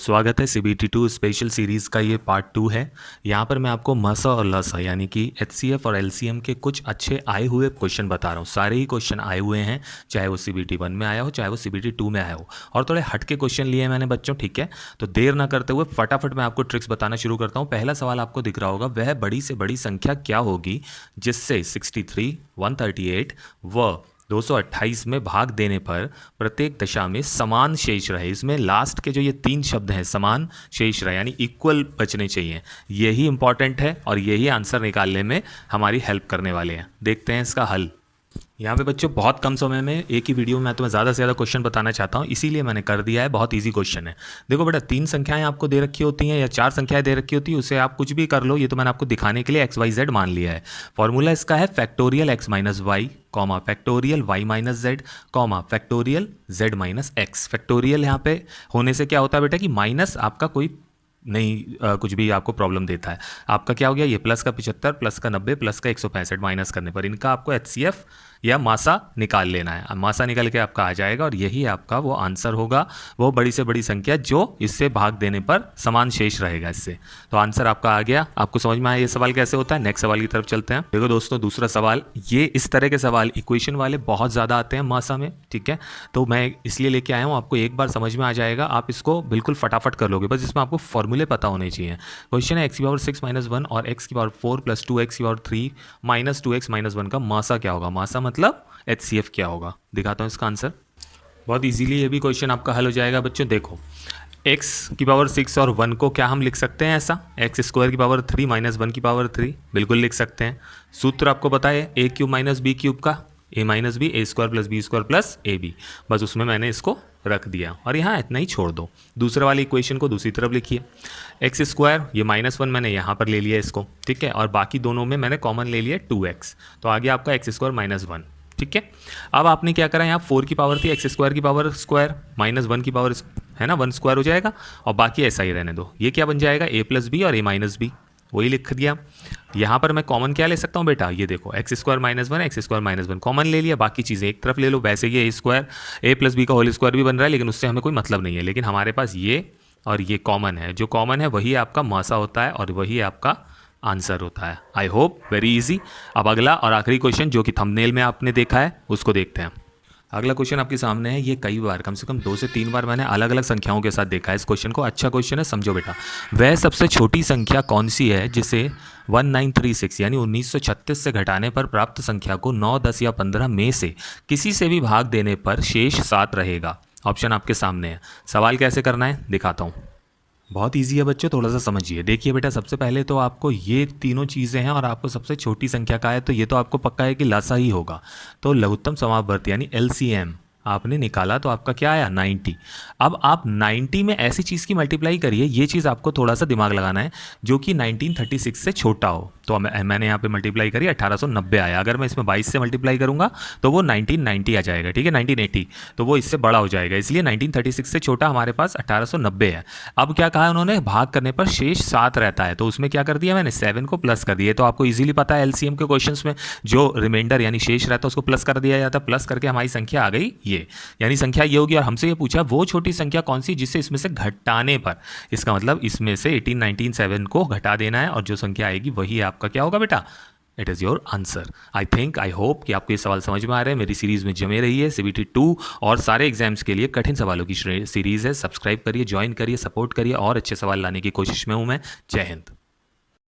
स्वागत है CBT 2 special series का। ये पार्ट 2 है। यहाँ पर मैं आपको मसा और लसा यानी कि एचसीएफ और एलसीएम के कुछ अच्छे आए हुए क्वेश्चन बता रहा हूँ। सारे ही क्वेश्चन आए हुए हैं, चाहे वो सीबीटी 1 में आया हो चाहे वो सीबीटी 2 में आया हो, और थोड़े हट के क्वेश्चन लिए हैं मैंने बच्चों। ठीक है, तो देर ना करते हुए फटाफट मैं आपको ट्रिक्स बताना शुरू करता हूँ। पहला सवाल आपको दिख रहा होगा, वह बड़ी से बड़ी संख्या क्या होगी जिससे 63, 138 व 228 में भाग देने पर प्रत्येक दशा में समान शेष रहे। इसमें लास्ट के जो ये 3 शब्द हैं, समान शेष रहे यानी इक्वल बचने चाहिए, यही इंपॉर्टेंट है और यही आंसर निकालने में हमारी हेल्प करने वाले हैं। देखते हैं इसका हल। यहाँ पे बच्चों बहुत कम समय में एक ही वीडियो में मैं तुम्हें ज़्यादा से ज़्यादा क्वेश्चन बताना चाहता हूँ, इसीलिए मैंने कर दिया है। बहुत इजी क्वेश्चन है। देखो बेटा, 3 संख्याएं आपको दे रखी होती हैं या 4 संख्याएं दे रखी होती है, उसे आप कुछ भी कर लो। ये तो मैंने आपको दिखाने के लिए एक्स वाई जेड मान लिया है। फॉर्मूला इसका है factorial X minus Y comma factorial Y minus Z comma factorial Z minus X. Factorial यहाँ पे होने से क्या होता है बेटा कि माइनस आपका कोई नहीं कुछ भी आपको प्रॉब्लम देता है। आपका क्या हो गया, ये प्लस का 75 प्लस का 90 प्लस का 165 माइनस करने पर इनका आपको एचसीएफ या मासा निकाल लेना है। मासा निकल के आपका आ जाएगा और यही आपका वो आंसर होगा, वो बड़ी से बड़ी संख्या जो इससे भाग देने पर समान शेष रहेगा इससे। तो आंसर आपका आ गया। आपको समझ में आया ये सवाल कैसे होता है। नेक्स्ट सवाल की तरफ चलते हैं। देखो दोस्तों, दूसरा सवाल, ये इस तरह के सवाल इक्वेशन वाले बहुत ज़्यादा आते हैं मासा में। ठीक है, तो मैं इसलिए लेके आया हूँ, आपको एक बार समझ में आ जाएगा, आप इसको बिल्कुल फटाफट कर लोगे। बस इसमें आपको फॉर्मूले पता होने चाहिए। क्वेश्चन है x की पावर 6 माइनस 1 और x की पावर 4 प्लस 2x की पावर 3 माइनस 2x माइनस 1 का मासा क्या होगा। मासा मतलब HCF क्या होगा। दिखाता हूँ इसका आंसर। बहुत इजीली ये भी क्वेश्चन आपका हल हो जाएगा बच्चों। देखो, x की पावर 6 और 1 को क्या हम लिख सकते हैं ऐसा, एक्स स्क्वायर की पावर 3 माइनस 1 की पावर 3 बिल्कुल लिख सकते हैं। सूत्र आपको पता है a cube minus B cube का, a minus B, A square plus B square plus A B. बस उसमें मैंने इसको रख दिया और यहाँ इतना ही छोड़ दो। दूसरे वाली इक्वेशन को दूसरी तरफ लिखिए। एक्स स्क्वायर, ये -1 मैंने यहाँ पर ले लिया इसको, ठीक है, और बाकी दोनों में मैंने कॉमन ले लिया 2x, तो आ गया आपका एक्स स्क्वायर माइनस 1। ठीक है, अब आपने क्या करा, यहाँ 4 की पावर थी, एक्स स्क्वायर की पावर स्क्वायर माइनस 1 की पावर है ना, 1 स्क्वायर हो जाएगा और बाकी ऐसा ही रहने दो। ये क्या बन जाएगा, a प्लस बी और a माइनस बी, वही लिख दिया। यहाँ पर मैं कॉमन क्या ले सकता हूँ बेटा, ये देखो x square minus 1 x square minus 1 common ले लिया, बाकी चीज़ें एक तरफ ले लो। वैसे ये a square a plus B का होल स्क्वायर भी बन रहा है, लेकिन उससे हमें कोई मतलब नहीं है, लेकिन हमारे पास ये और ये कॉमन है। जो कॉमन है वही आपका मासा होता है और वही आपका आंसर होता है। I hope very easy. अब अगला और आखिरी क्वेश्चन जो कि थंबनेल में आपने देखा है उसको देखते हैं। अगला क्वेश्चन आपके सामने है। ये कई बार, कम से कम 2 से 3 बार मैंने अलग अलग संख्याओं के साथ देखा है इस क्वेश्चन को। अच्छा क्वेश्चन है, समझो बेटा। वह सबसे छोटी संख्या कौन सी है जिसे 1936 यानी 1936 से घटाने पर प्राप्त संख्या को 9, 10 या 15 में से किसी से भी भाग देने पर शेष 7 रहेगा। ऑप्शन आपके सामने है। सवाल कैसे करना है दिखाता हूँ। बहुत इजी है बच्चों, थोड़ा सा समझिए। देखिए बेटा, सबसे पहले तो आपको ये तीनों चीज़ें हैं और आपको सबसे छोटी संख्या का है, तो ये तो आपको पक्का है कि लसा ही होगा। तो लघुत्तम समापवर्ती यानी LCM आपने निकाला तो आपका क्या आया, 90। अब आप 90 में ऐसी चीज़ की मल्टीप्लाई करिए, ये चीज़ आपको थोड़ा सा दिमाग लगाना है, जो कि 1936 से छोटा हो। तो मैंने यहाँ पे मल्टीप्लाई करी 1890 आया। अगर मैं इसमें 22 से मल्टीप्लाई करूँगा तो वो 1990 आ जाएगा, ठीक है, 1980, तो वो इससे बड़ा हो जाएगा। इसलिए 1936 से छोटा हमारे पास 1890 है। अब क्या कहा उन्होंने, भाग करने पर शेष 7 रहता है, तो उसमें क्या कर दिया मैंने, 7 को प्लस कर दिया। तो आपको ईजिली पता है LCM के क्वेश्चन में जो रिमाइंडर यानी शेष रहता है उसको प्लस कर दिया जाता है। प्लस करके हमारी संख्या आ गई ये, यानी संख्या ये होगी। और हमसे ये पूछा वो छोटी संख्या कौन सी जिससे इसमें से घटाने पर, इसका मतलब इसमें से 1897 को घटा देना है और जो संख्या आएगी वही आपका क्या होगा बेटा, it is your answer. I hope कि आपको ये सवाल समझ में आ रहे हैं। मेरी सीरीज़ में जमे रही है। CBT 2 और सारे एग्जाम्स के लिए कठिन सवालों की सीरीज़ है। सब्सक्राइब करिए, ज्वाइन करिए, सपोर्ट करिए और अच्छे सवाल लाने की कोशिश में हूँ मैं। जय हिंद।